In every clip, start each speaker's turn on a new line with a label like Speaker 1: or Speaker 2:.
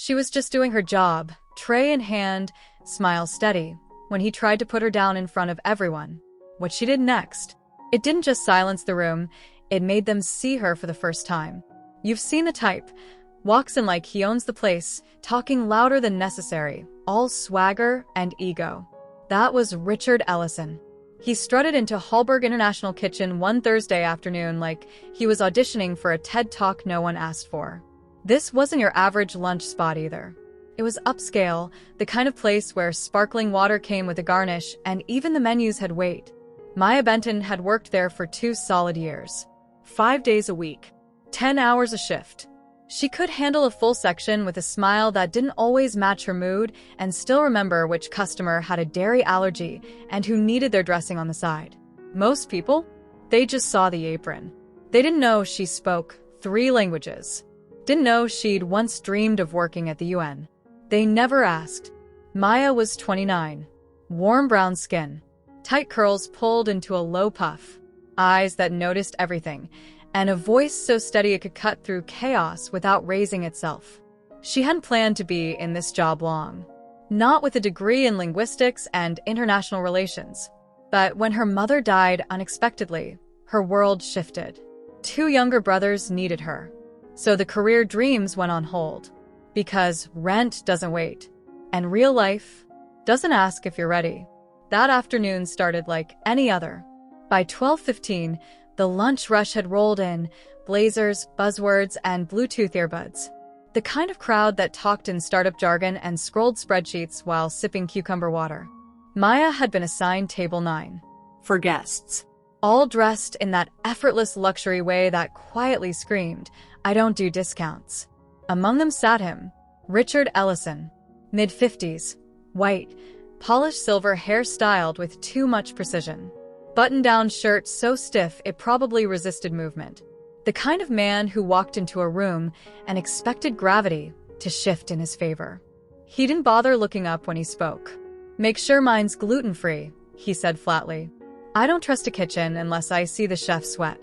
Speaker 1: She was just doing her job, tray in hand, smile steady, when he tried to put her down in front of everyone. What she did next, it didn't just silence the room, it made them see her for the first time. You've seen the type. Walks in like he owns the place, talking louder than necessary, all swagger and ego. That was Richard Ellison. He strutted into Hallberg International Kitchen one Thursday afternoon like he was auditioning for a TED Talk no one asked for. This wasn't your average lunch spot either. It was upscale, the kind of place where sparkling water came with a garnish and even the menus had weight. Maya Benton had worked there for 2 solid years. 5 days a week. 10 hours a shift. She could handle a full section with a smile that didn't always match her mood and still remember which customer had a dairy allergy and who needed their dressing on the side. Most people, they just saw the apron. They didn't know she spoke 3 languages. Didn't know she'd once dreamed of working at the UN. They never asked. Maya was 29. Warm brown skin. Tight curls pulled into a low puff. Eyes that noticed everything. And a voice so steady it could cut through chaos without raising itself. She hadn't planned to be in this job long. Not with a degree in linguistics and international relations. But when her mother died unexpectedly, her world shifted. 2 younger brothers needed her. So the career dreams went on hold. Because rent doesn't wait. And real life doesn't ask if you're ready. That afternoon started like any other. By 12:15, the lunch rush had rolled in, blazers, buzzwords, and Bluetooth earbuds. The kind of crowd that talked in startup jargon and scrolled spreadsheets while sipping cucumber water. Maya had been assigned table 9. For guests. All dressed in that effortless luxury way that quietly screamed, "I don't do discounts." Among them sat him, Richard Ellison. Mid-50s, white, polished silver hair styled with too much precision. Button-down shirt so stiff it probably resisted movement. The kind of man who walked into a room and expected gravity to shift in his favor. He didn't bother looking up when he spoke. "Make sure mine's gluten-free," he said flatly. "I don't trust a kitchen unless I see the chef sweat."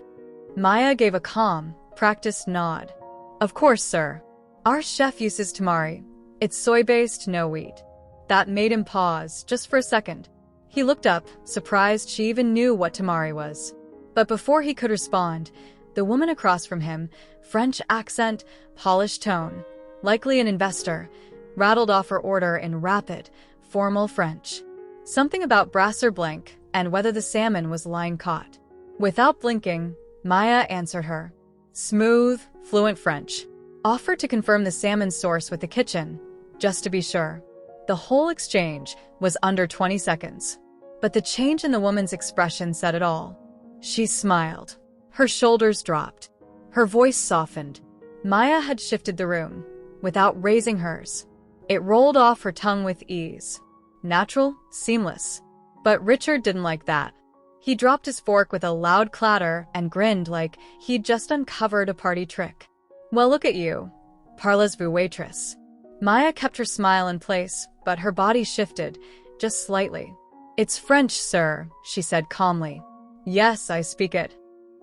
Speaker 1: Maya gave a calm, practiced nod. "Of course, sir. Our chef uses tamari. It's soy-based, no wheat." That made him pause, just for a second. He looked up, surprised she even knew what tamari was. But before he could respond, the woman across from him, French accent, polished tone, likely an investor, rattled off her order in rapid, formal French. Something about brasser blanc and whether the salmon was line caught. Without blinking, Maya answered her. Smooth, fluent French. Offered to confirm the salmon source with the kitchen, just to be sure. The whole exchange was under 20 seconds. But the change in the woman's expression said it all. She smiled. Her shoulders dropped. Her voice softened. Maya had shifted the room, without raising hers. It rolled off her tongue with ease. Natural, seamless. But Richard didn't like that. He dropped his fork with a loud clatter and grinned like he'd just uncovered a party trick. Well, look at you. Parlez-vous, waitress. Maya kept her smile in place, but her body shifted, just slightly. It's French, sir, she said calmly. Yes, I speak it.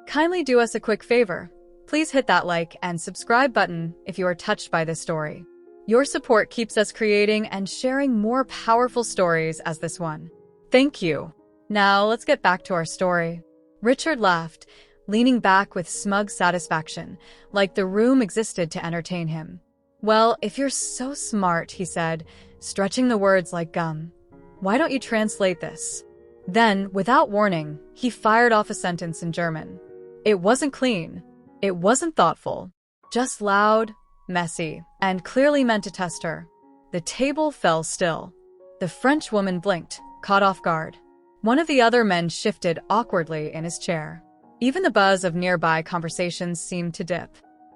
Speaker 1: Kindly do us a quick favor. Please hit that like and subscribe button if you are touched by this story. Your support keeps us creating and sharing more powerful stories as this one. Thank you. Now let's get back to our story. Richard laughed, leaning back with smug satisfaction, like the room existed to entertain him. Well, if you're so smart, he said, stretching the words like gum. Why don't you translate this? Then, without warning, he fired off a sentence in German. It wasn't clean. It wasn't thoughtful. Just loud, messy, and clearly meant to test her. The table fell still. The French woman blinked, caught off guard. One of the other men shifted awkwardly in his chair. Even the buzz of nearby conversations seemed to dip.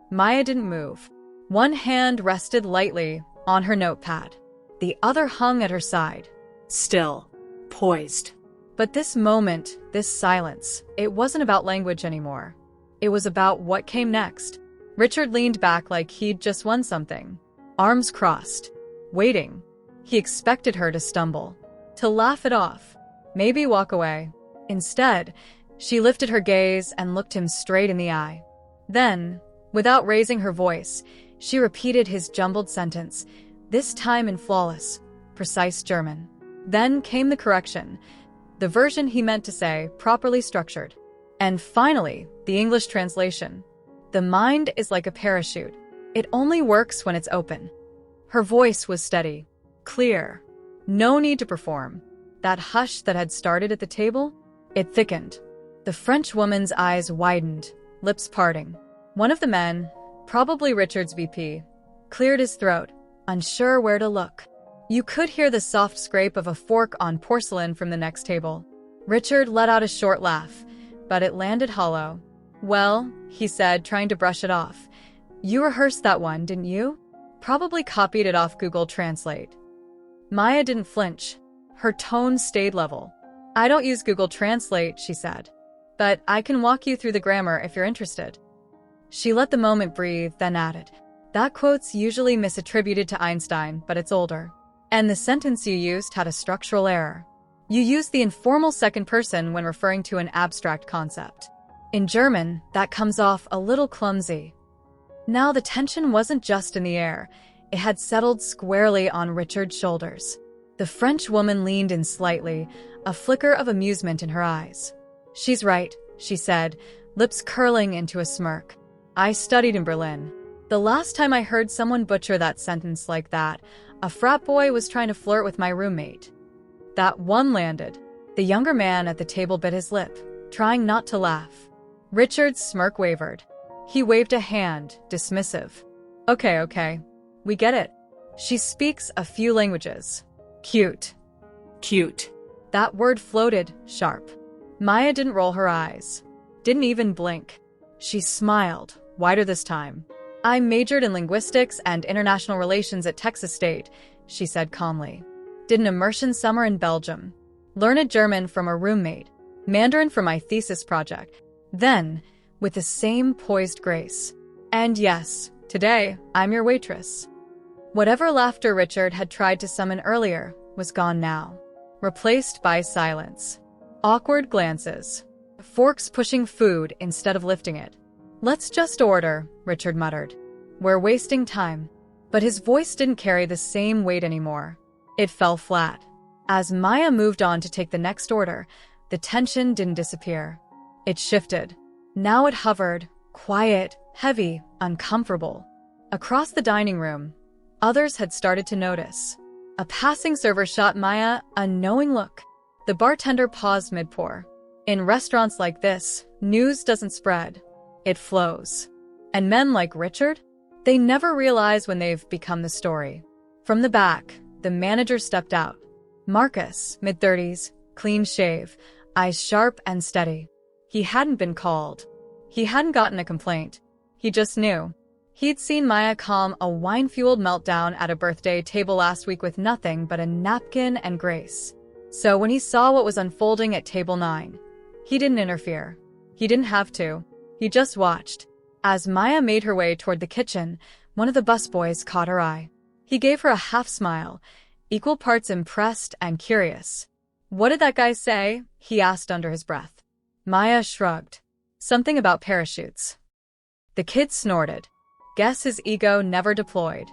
Speaker 1: Maya didn't move. One hand rested lightly on her notepad. The other hung at her side. Still, poised. But this moment, this silence, it wasn't about language anymore. It was about what came next. Richard leaned back like he'd just won something. Arms crossed. Waiting. He expected her to stumble. To laugh it off. Maybe walk away. Instead, she lifted her gaze and looked him straight in the eye. Then, without raising her voice, She repeated his jumbled sentence, this time in flawless, precise German. Then came the correction, the version he meant to say, properly structured. And finally, the English translation. The mind is like a parachute. It only works when it's open. Her voice was steady, clear. No need to perform. That hush that had started at the table, it thickened. The French woman's eyes widened, lips parting. One of the men, probably Richard's VP, cleared his throat, unsure where to look. You could hear the soft scrape of a fork on porcelain from the next table. Richard let out a short laugh, but it landed hollow. Well, he said, trying to brush it off. You rehearsed that one, didn't you? Probably copied it off Google Translate. Maya didn't flinch. Her tone stayed level. I don't use Google Translate, she said. But I can walk you through the grammar if you're interested. She let the moment breathe, then added. That quote's usually misattributed to Einstein, but it's older. And the sentence you used had a structural error. You used the informal second person when referring to an abstract concept. In German, that comes off a little clumsy. Now the tension wasn't just in the air. It had settled squarely on Richard's shoulders. The French woman leaned in slightly, a flicker of amusement in her eyes. She's right, she said, lips curling into a smirk. I studied in Berlin. The last time I heard someone butcher that sentence like that, a frat boy was trying to flirt with my roommate. That one landed. The younger man at the table bit his lip, trying not to laugh. Richard's smirk wavered. He waved a hand, dismissive. Okay. We get it. She speaks a few languages. Cute. That word floated, sharp. Maya didn't roll her eyes. Didn't even blink. She smiled, wider this time. I majored in linguistics and international relations at Texas State, she said calmly. Did an immersion summer in Belgium. Learned German from a roommate. Mandarin for my thesis project. Then, with the same poised grace. And yes, today, I'm your waitress. Whatever laughter Richard had tried to summon earlier was gone now, replaced by silence. Awkward glances. Forks pushing food instead of lifting it. Let's just order, Richard muttered. We're wasting time. But his voice didn't carry the same weight anymore. It fell flat. As Maya moved on to take the next order, the tension didn't disappear. It shifted. Now it hovered, quiet, heavy, uncomfortable. Across the dining room, others had started to notice. A passing server shot Maya a knowing look. The bartender paused mid-pour. In restaurants like this, news doesn't spread. It flows. And men like Richard? They never realize when they've become the story. From the back, the manager stepped out. Marcus, mid-30s, clean shave, eyes sharp and steady. He hadn't been called. He hadn't gotten a complaint. He just knew. He'd seen Maya calm a wine-fueled meltdown at a birthday table last week with nothing but a napkin and grace. So when he saw what was unfolding at table 9, he didn't interfere. He didn't have to. He just watched. As Maya made her way toward the kitchen, one of the busboys caught her eye. He gave her a half-smile, equal parts impressed and curious. What did that guy say? He asked under his breath. Maya shrugged. Something about parachutes. The kid snorted. Guess his ego never deployed.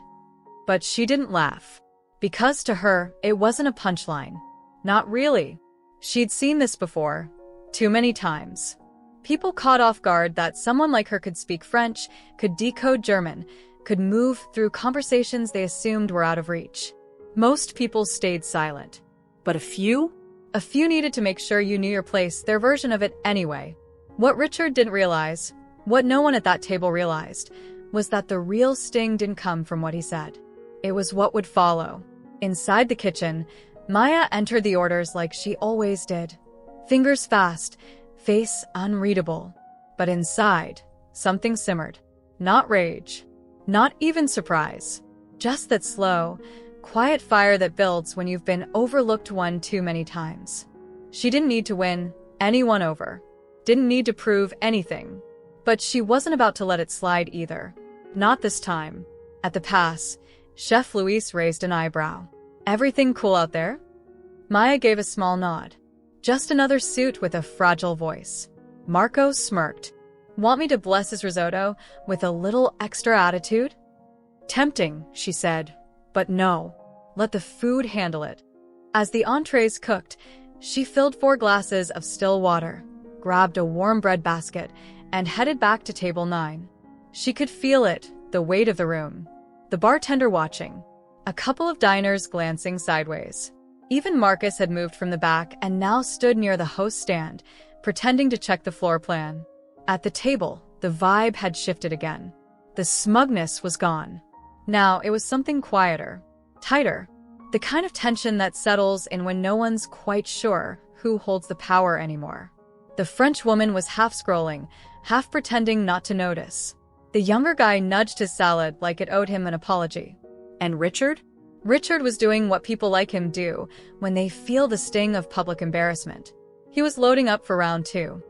Speaker 1: But she didn't laugh. Because to her, it wasn't a punchline. Not really. She'd seen this before. Too many times. People caught off guard that someone like her could speak French, could decode German, could move through conversations they assumed were out of reach. Most people stayed silent. But a few? A few needed to make sure you knew your place, their version of it anyway. What Richard didn't realize, what no one at that table realized, was that the real sting didn't come from what he said. It was what would follow. Inside the kitchen, Maya entered the orders like she always did. Fingers fast, face unreadable. But inside, something simmered. Not rage. Not even surprise. Just that slow, quiet fire that builds when you've been overlooked one too many times. She didn't need to win anyone over. Didn't need to prove anything. But she wasn't about to let it slide either. Not this time. At the pass, Chef Luis raised an eyebrow. Everything cool out there? Maya gave a small nod. Just another suit with a fragile voice. Marco smirked. Want me to bless his risotto with a little extra attitude? Tempting, she said, but no. Let the food handle it. As the entrees cooked, she filled 4 glasses of still water, grabbed a warm bread basket, and headed back to table 9. She could feel it, the weight of the room. The bartender watching. A couple of diners glancing sideways. Even Marcus had moved from the back and now stood near the host stand, pretending to check the floor plan. At the table, the vibe had shifted again. The smugness was gone. Now it was something quieter, tighter, the kind of tension that settles in when no one's quite sure who holds the power anymore. The French woman was half scrolling, half pretending not to notice. The younger guy nudged his salad like it owed him an apology. And Richard? Richard was doing what people like him do when they feel the sting of public embarrassment. He was loading up for round 2.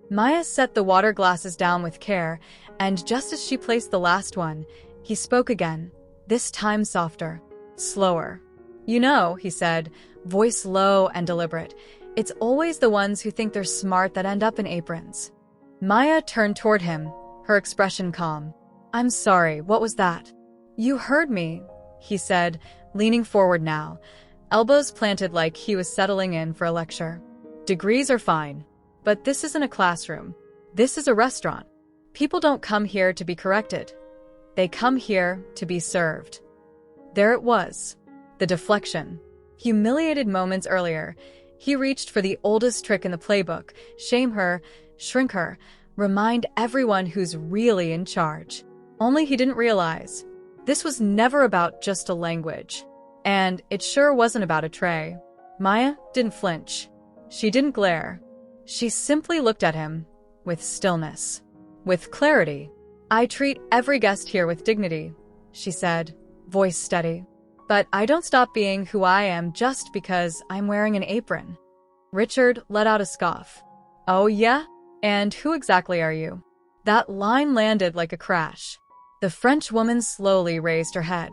Speaker 1: Maya set the water glasses down with care, and just as she placed the last one, he spoke again, this time softer, slower. You know, he said, voice low and deliberate, it's always the ones who think they're smart that end up in aprons. Maya turned toward him, her expression calm. I'm sorry, what was that? You heard me, he said, leaning forward now, elbows planted like he was settling in for a lecture. Degrees are fine, but this isn't a classroom. This is a restaurant. People don't come here to be corrected. They come here to be served. There it was. The deflection. Humiliated moments earlier, he reached for the oldest trick in the playbook, shame her, shrink her, remind everyone who's really in charge. Only he didn't realize. This was never about just a language. And it sure wasn't about a tray. Maya didn't flinch. She didn't glare. She simply looked at him, with stillness, with clarity. I treat every guest here with dignity, she said, voice steady. But I don't stop being who I am just because I'm wearing an apron. Richard let out a scoff. Oh yeah? And who exactly are you? That line landed like a crash. The French woman slowly raised her head.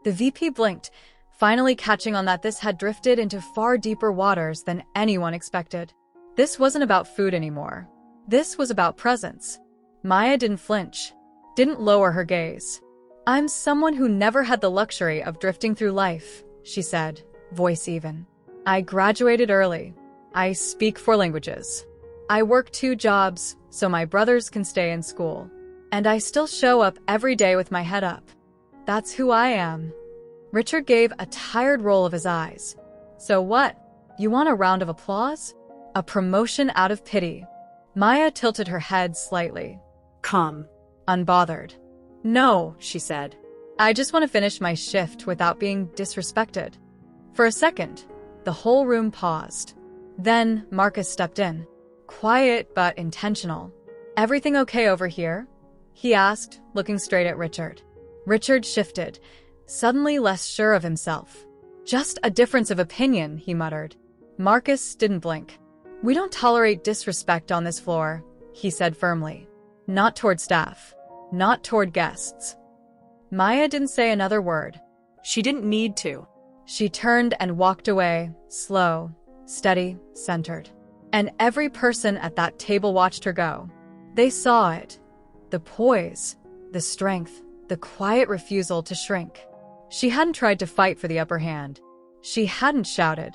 Speaker 1: The VP blinked, finally catching on that this had drifted into far deeper waters than anyone expected. This wasn't about food anymore. This was about presence. Maya didn't flinch, didn't lower her gaze. I'm someone who never had the luxury of drifting through life, she said, voice even. I graduated early. I speak 4 languages. I work 2 jobs so my brothers can stay in school. And I still show up every day with my head up. That's who I am. Richard gave a tired roll of his eyes. So what? You want a round of applause? A promotion out of pity? Maya tilted her head slightly. Calm. Unbothered. No, she said. I just want to finish my shift without being disrespected. For a second, the whole room paused. Then Marcus stepped in. Quiet but intentional. Everything okay over here? He asked, looking straight at Richard. Richard shifted, suddenly less sure of himself. Just a difference of opinion, he muttered. Marcus didn't blink. We don't tolerate disrespect on this floor, he said firmly. Not toward staff. Not toward guests. Maya didn't say another word. She didn't need to. She turned and walked away, slow, steady, centered. And every person at that table watched her go. They saw it. The poise, the strength, the quiet refusal to shrink. She hadn't tried to fight for the upper hand. She hadn't shouted.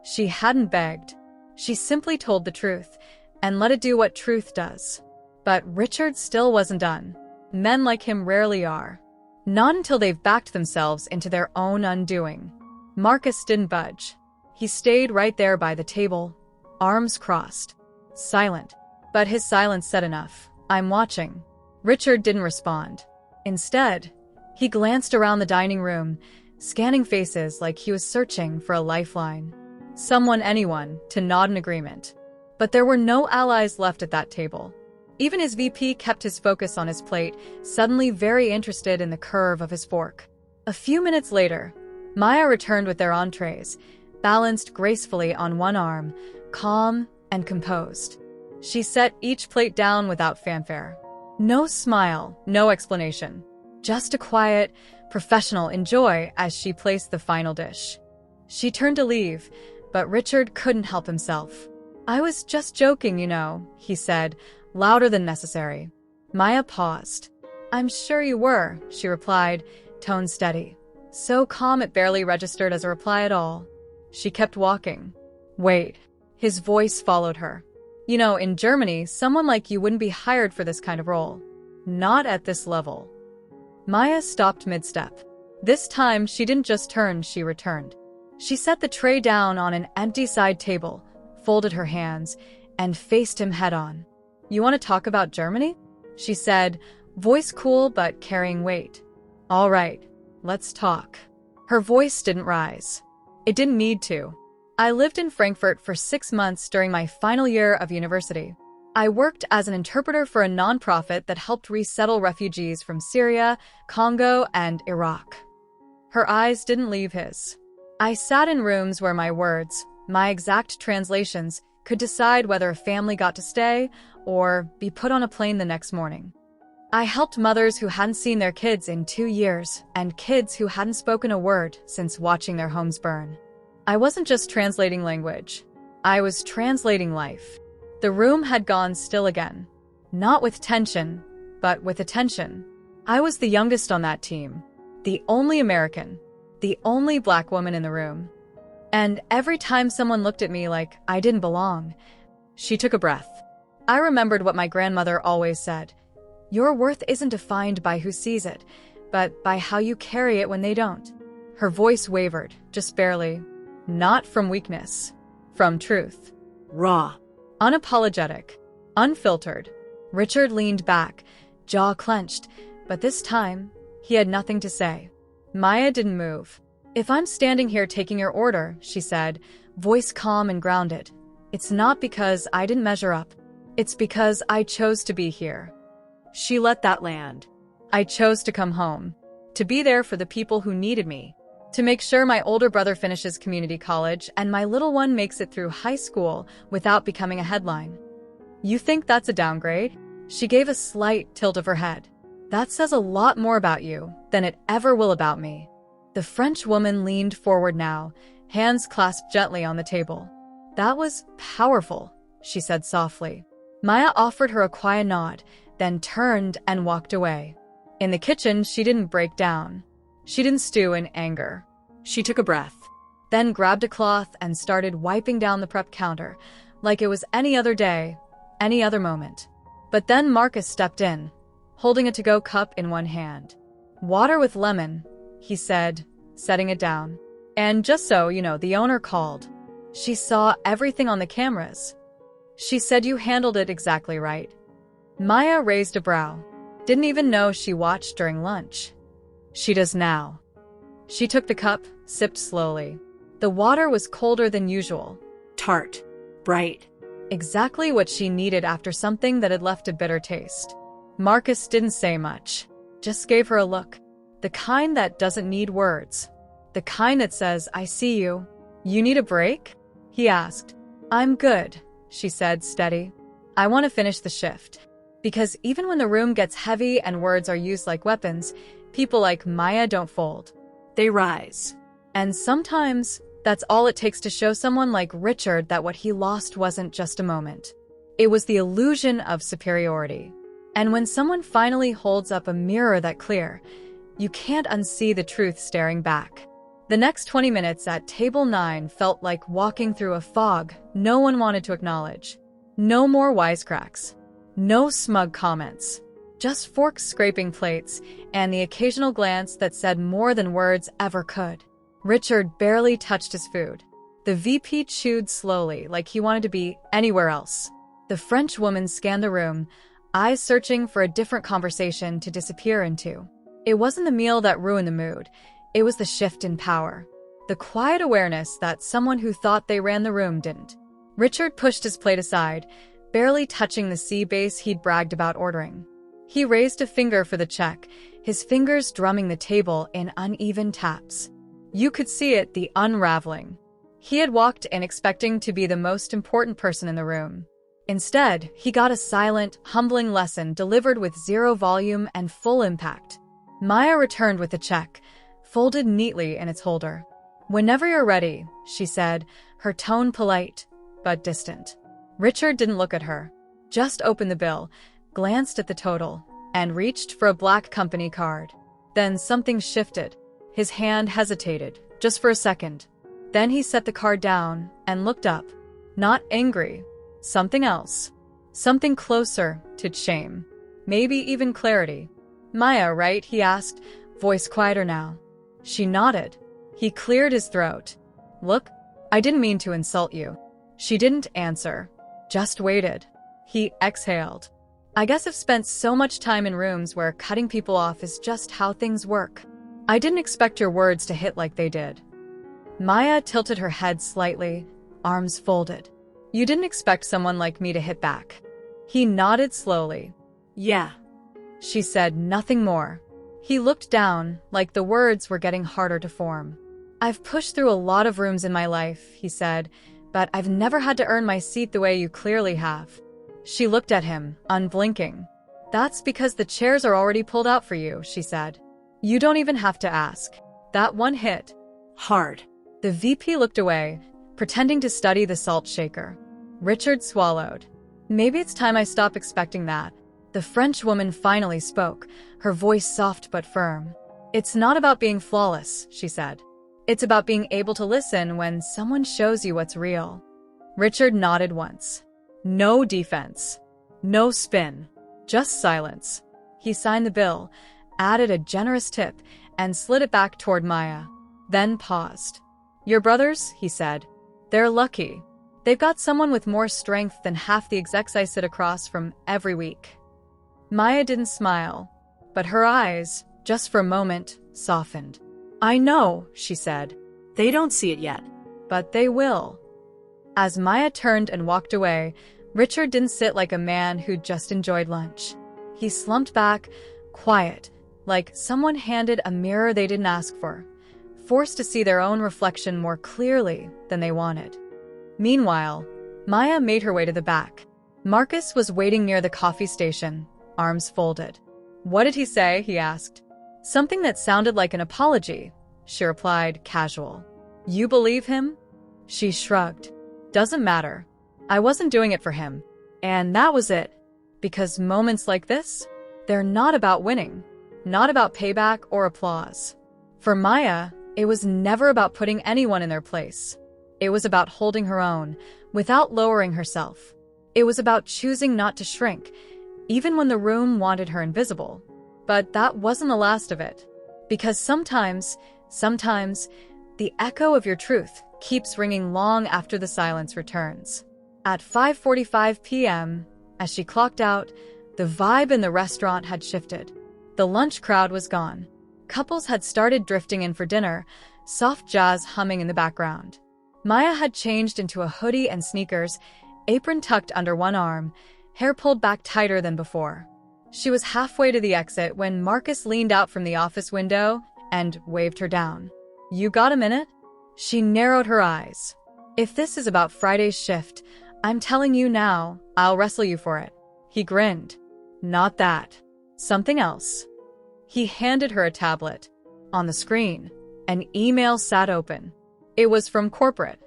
Speaker 1: She hadn't begged. She simply told the truth and let it do what truth does. But Richard still wasn't done. Men like him rarely are. Not until they've backed themselves into their own undoing. Marcus didn't budge. He stayed right there by the table, arms crossed, silent. But his silence said enough. I'm watching. Richard didn't respond. Instead, he glanced around the dining room, scanning faces like he was searching for a lifeline. Someone, anyone, to nod in agreement. But there were no allies left at that table. Even his VP kept his focus on his plate, suddenly very interested in the curve of his fork. A few minutes later, Maya returned with their entrees, balanced gracefully on one arm, calm and composed. She set each plate down without fanfare. No smile, no explanation. Just a quiet, professional enjoy as she placed the final dish. She turned to leave, but Richard couldn't help himself. I was just joking, you know, he said, louder than necessary. Maya paused. I'm sure you were, she replied, tone steady. So calm it barely registered as a reply at all. She kept walking. Wait. His voice followed her. You know, in Germany, someone like you wouldn't be hired for this kind of role. Not at this level. Maya stopped mid-step. This time, she didn't just turn, she returned. She set the tray down on an empty side table, folded her hands, and faced him head-on. You want to talk about Germany? She said, voice cool but carrying weight. All right, let's talk. Her voice didn't rise. It didn't need to. I lived in Frankfurt for 6 months during my final year of university. I worked as an interpreter for a nonprofit that helped resettle refugees from Syria, Congo, and Iraq. Her eyes didn't leave his. I sat in rooms where my words, my exact translations, could decide whether a family got to stay or be put on a plane the next morning. I helped mothers who hadn't seen their kids in 2 years and kids who hadn't spoken a word since watching their homes burn. I wasn't just translating language. I was translating life. The room had gone still again. Not with tension, but with attention. I was the youngest on that team. The only American. The only Black woman in the room. And every time someone looked at me like I didn't belong, she took a breath. I remembered what my grandmother always said. Your worth isn't defined by who sees it, but by how you carry it when they don't. Her voice wavered, just barely. Not from weakness. From truth. Raw. Unapologetic. Unfiltered. Richard leaned back, jaw clenched, but this time, he had nothing to say. Maya didn't move. If I'm standing here taking your order, she said, voice calm and grounded, it's not because I didn't measure up. It's because I chose to be here. She let that land. I chose to come home. To be there for the people who needed me. To make sure my older brother finishes community college and my little one makes it through high school without becoming a headline. You think that's a downgrade? She gave a slight tilt of her head. That says a lot more about you than it ever will about me. The French woman leaned forward now, hands clasped gently on the table. That was powerful, she said softly. Maya offered her a quiet nod, then turned and walked away. In the kitchen, she didn't break down. She didn't stew in anger. She took a breath, then grabbed a cloth and started wiping down the prep counter, like it was any other day, any other moment. But then Marcus stepped in, holding a to-go cup in one hand. Water with lemon, he said, setting it down. And just so you know, the owner called. She saw everything on the cameras. She said you handled it exactly right. Maya raised a brow. Didn't even know she watched during lunch. She does now. She took the cup, sipped slowly. The water was colder than usual. Tart. Bright. Exactly what she needed after something that had left a bitter taste. Marcus didn't say much, just gave her a look. The kind that doesn't need words. The kind that says, I see you. You need a break? He asked. I'm good, she said, steady. I want to finish the shift. Because even when the room gets heavy and words are used like weapons, people like Maya don't fold. They rise. And sometimes, that's all it takes to show someone like Richard that what he lost wasn't just a moment. It was the illusion of superiority. And when someone finally holds up a mirror that clear, you can't unsee the truth staring back. The next 20 minutes at table 9 felt like walking through a fog no one wanted to acknowledge. No more wisecracks. No smug comments. Just forks scraping plates and the occasional glance that said more than words ever could. Richard barely touched his food. The VP chewed slowly like he wanted to be anywhere else. The French woman scanned the room, eyes searching for a different conversation to disappear into. It wasn't the meal that ruined the mood. It was the shift in power. The quiet awareness that someone who thought they ran the room didn't. Richard pushed his plate aside, barely touching the sea base he'd bragged about ordering. He raised a finger for the check, his fingers drumming the table in uneven taps. You could see it, the unraveling. He had walked in expecting to be the most important person in the room. Instead, he got a silent, humbling lesson delivered with zero volume and full impact. Maya returned with the check, folded neatly in its holder. Whenever you're ready, she said, her tone polite, but distant. Richard didn't look at her, just opened the bill, glanced at the total, and reached for a black company card. Then something shifted. His hand hesitated, just for a second. Then he set the card down and looked up. Not angry. Something else. Something closer to shame. Maybe even clarity. "Maya, right?" he asked, voice quieter now. She nodded. He cleared his throat. "Look, I didn't mean to insult you." She didn't answer. Just waited. He exhaled. "I guess I've spent so much time in rooms where cutting people off is just how things work. I didn't expect your words to hit like they did." Maya tilted her head slightly, arms folded. "You didn't expect someone like me to hit back." He nodded slowly. "Yeah." She said nothing more. He looked down, like the words were getting harder to form. "I've pushed through a lot of rooms in my life," he said, "but I've never had to earn my seat the way you clearly have." She looked at him, unblinking. "That's because the chairs are already pulled out for you," she said. "You don't even have to ask." That one hit hard. The VP looked away, pretending to study the salt shaker. Richard swallowed. "Maybe it's time I stop expecting that." The French woman finally spoke, her voice soft but firm. "It's not about being flawless," she said. "It's about being able to listen when someone shows you what's real." Richard nodded once. No defense. No spin. Just silence. He signed the bill, added a generous tip, and slid it back toward Maya. Then paused. "Your brothers," he said. "They're lucky. They've got someone with more strength than half the execs I sit across from every week." Maya didn't smile, but her eyes, just for a moment, softened. "I know," she said. "They don't see it yet, but they will." As Maya turned and walked away, Richard didn't sit like a man who'd just enjoyed lunch. He slumped back, quiet, like someone handed a mirror they didn't ask for, forced to see their own reflection more clearly than they wanted. Meanwhile, Maya made her way to the back. Marcus was waiting near the coffee station, arms folded. "What did he say?" he asked. "Something that sounded like an apology," she replied, casual. "You believe him?" She shrugged. "Doesn't matter. I wasn't doing it for him. And that was it. Because moments like this, they're not about winning, not about payback or applause." For Maya, it was never about putting anyone in their place. It was about holding her own, without lowering herself. It was about choosing not to shrink, even when the room wanted her invisible. But that wasn't the last of it. Because sometimes, the echo of your truth keeps ringing long after the silence returns. At 5:45 p.m., as she clocked out, the vibe in the restaurant had shifted. The lunch crowd was gone. Couples had started drifting in for dinner, soft jazz humming in the background. Maya had changed into a hoodie and sneakers, apron tucked under one arm, hair pulled back tighter than before. She was halfway to the exit when Marcus leaned out from the office window and waved her down. "You got a minute?" She narrowed her eyes. "If this is about Friday's shift, I'm telling you now, I'll wrestle you for it." He grinned. "Not that. Something else." He handed her a tablet. On the screen, an email sat open. It was from corporate.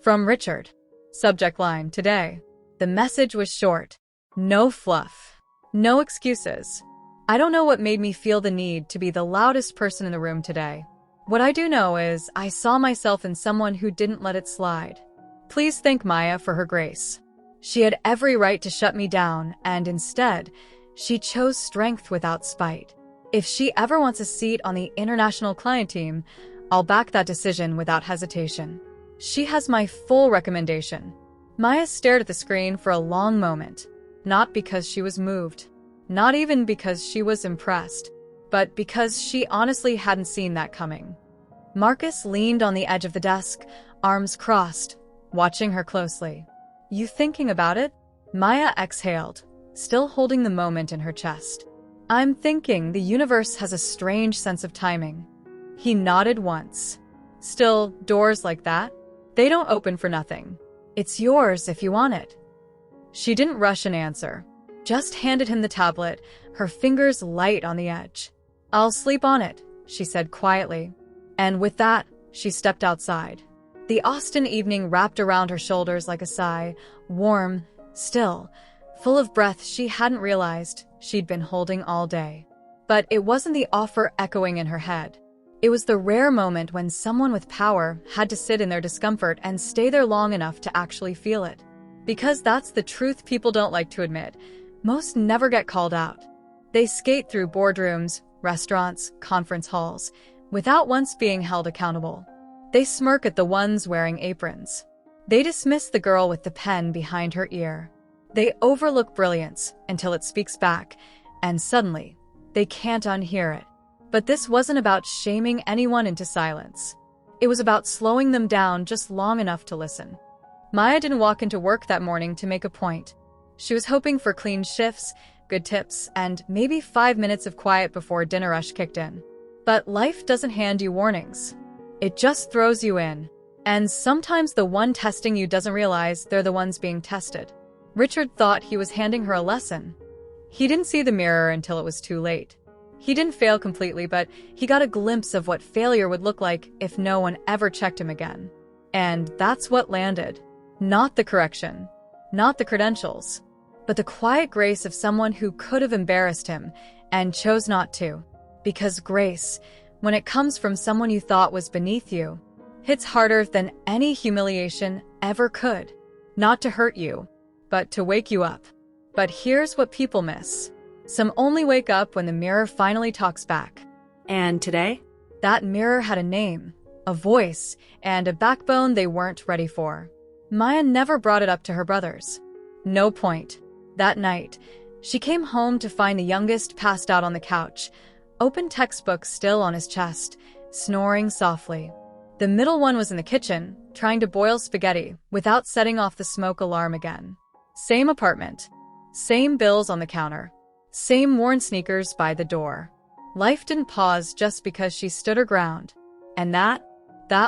Speaker 1: From Richard. Subject line, "Today." The message was short. No fluff. No excuses. "I don't know what made me feel the need to be the loudest person in the room today. What I do know is I saw myself in someone who didn't let it slide. Please thank Maya for her grace. She had every right to shut me down, and instead, she chose strength without spite. If she ever wants a seat on the international client team, I'll back that decision without hesitation. She has my full recommendation." Maya stared at the screen for a long moment, not because she was moved, not even because she was impressed, but because she honestly hadn't seen that coming. Marcus leaned on the edge of the desk, arms crossed, watching her closely. "You thinking about it?" Maya exhaled, still holding the moment in her chest. "I'm thinking the universe has a strange sense of timing." He nodded once. "Still, doors like that? They don't open for nothing. It's yours if you want it." She didn't rush an answer, just handed him the tablet, her fingers light on the edge. "I'll sleep on it," she said quietly. And with that, she stepped outside. The Austin evening wrapped around her shoulders like a sigh, warm, still, full of breath she hadn't realized she'd been holding all day. But it wasn't the offer echoing in her head. It was the rare moment when someone with power had to sit in their discomfort and stay there long enough to actually feel it. Because that's the truth people don't like to admit. Most never get called out. They skate through boardrooms, restaurants, conference halls, without once being held accountable. They smirk at the ones wearing aprons. They dismiss the girl with the pen behind her ear. They overlook brilliance until it speaks back, and suddenly, they can't unhear it. But this wasn't about shaming anyone into silence. It was about slowing them down just long enough to listen. Maya didn't walk into work that morning to make a point. She was hoping for clean shifts, good tips, and maybe 5 minutes of quiet before dinner rush kicked in. But life doesn't hand you warnings. It just throws you in. And sometimes the one testing you doesn't realize they're the ones being tested. Richard thought he was handing her a lesson. He didn't see the mirror until it was too late. He didn't fail completely, but he got a glimpse of what failure would look like if no one ever checked him again. And that's what landed. Not the correction, not the credentials, but the quiet grace of someone who could have embarrassed him and chose not to. Because grace, when it comes from someone you thought was beneath you, hits harder than any humiliation ever could. Not to hurt you, but to wake you up. But here's what people miss. Some only wake up when the mirror finally talks back.
Speaker 2: And today?
Speaker 1: That mirror had a name, a voice, and a backbone they weren't ready for. Maya never brought it up to her brothers. No point. That night, she came home to find the youngest passed out on the couch, open textbook still on his chest, snoring softly. The middle one was in the kitchen, trying to boil spaghetti without setting off the smoke alarm again. Same apartment. Same bills on the counter. Same worn sneakers by the door. Life didn't pause just because she stood her ground. And that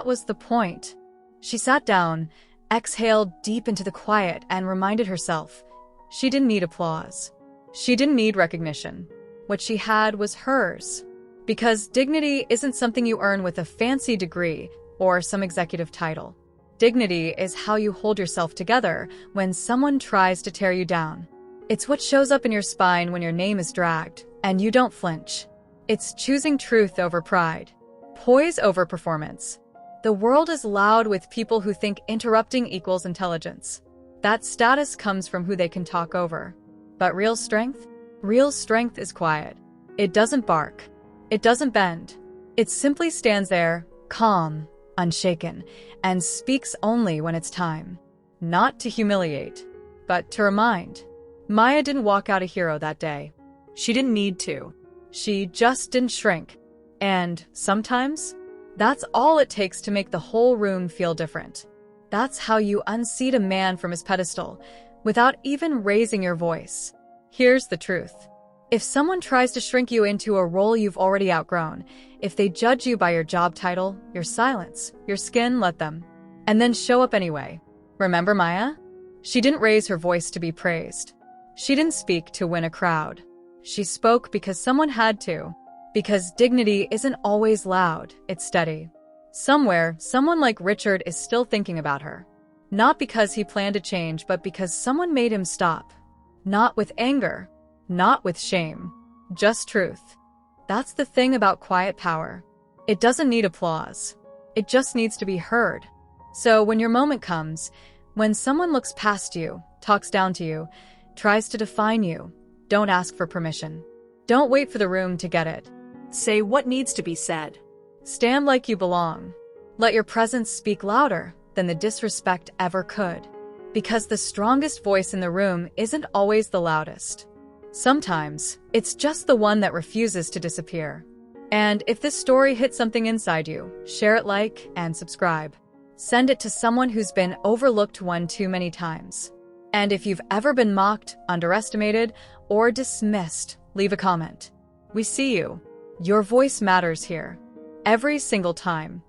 Speaker 1: was the point. She sat down, exhaled deep into the quiet, and reminded herself she didn't need applause. She didn't need recognition. What she had was hers. Because dignity isn't something you earn with a fancy degree or some executive title. Dignity is how you hold yourself together when someone tries to tear you down. It's what shows up in your spine when your name is dragged, and you don't flinch. It's choosing truth over pride, poise over performance. The world is loud with people who think interrupting equals intelligence. That status comes from who they can talk over. But real strength is quiet. It doesn't bark. It doesn't bend. It simply stands there, calm, unshaken, and speaks only when it's time. Not to humiliate, but to remind. Maya didn't walk out a hero that day. She didn't need to. She just didn't shrink. And sometimes, that's all it takes to make the whole room feel different. That's how you unseat a man from his pedestal, without even raising your voice. Here's the truth. If someone tries to shrink you into a role you've already outgrown, if they judge you by your job title, your silence, your skin, let them. And then show up anyway. Remember Maya? She didn't raise her voice to be praised. She didn't speak to win a crowd. She spoke because someone had to. Because dignity isn't always loud, it's steady. Somewhere, someone like Richard is still thinking about her. Not because he planned to change, but because someone made him stop. Not with anger. Not with shame. Just truth. That's the thing about quiet power. It doesn't need applause. It just needs to be heard. So when your moment comes, when someone looks past you, talks down to you, tries to define you, don't ask for permission. Don't wait for the room to get it.
Speaker 2: Say what needs to be said.
Speaker 1: Stand like you belong. Let your presence speak louder than the disrespect ever could. Because the strongest voice in the room isn't always the loudest. Sometimes, it's just the one that refuses to disappear. And if this story hit something inside you, share it, like, and subscribe. Send it to someone who's been overlooked one too many times. And if you've ever been mocked, underestimated, or dismissed, leave a comment. We see you. Your voice matters here. Every single time.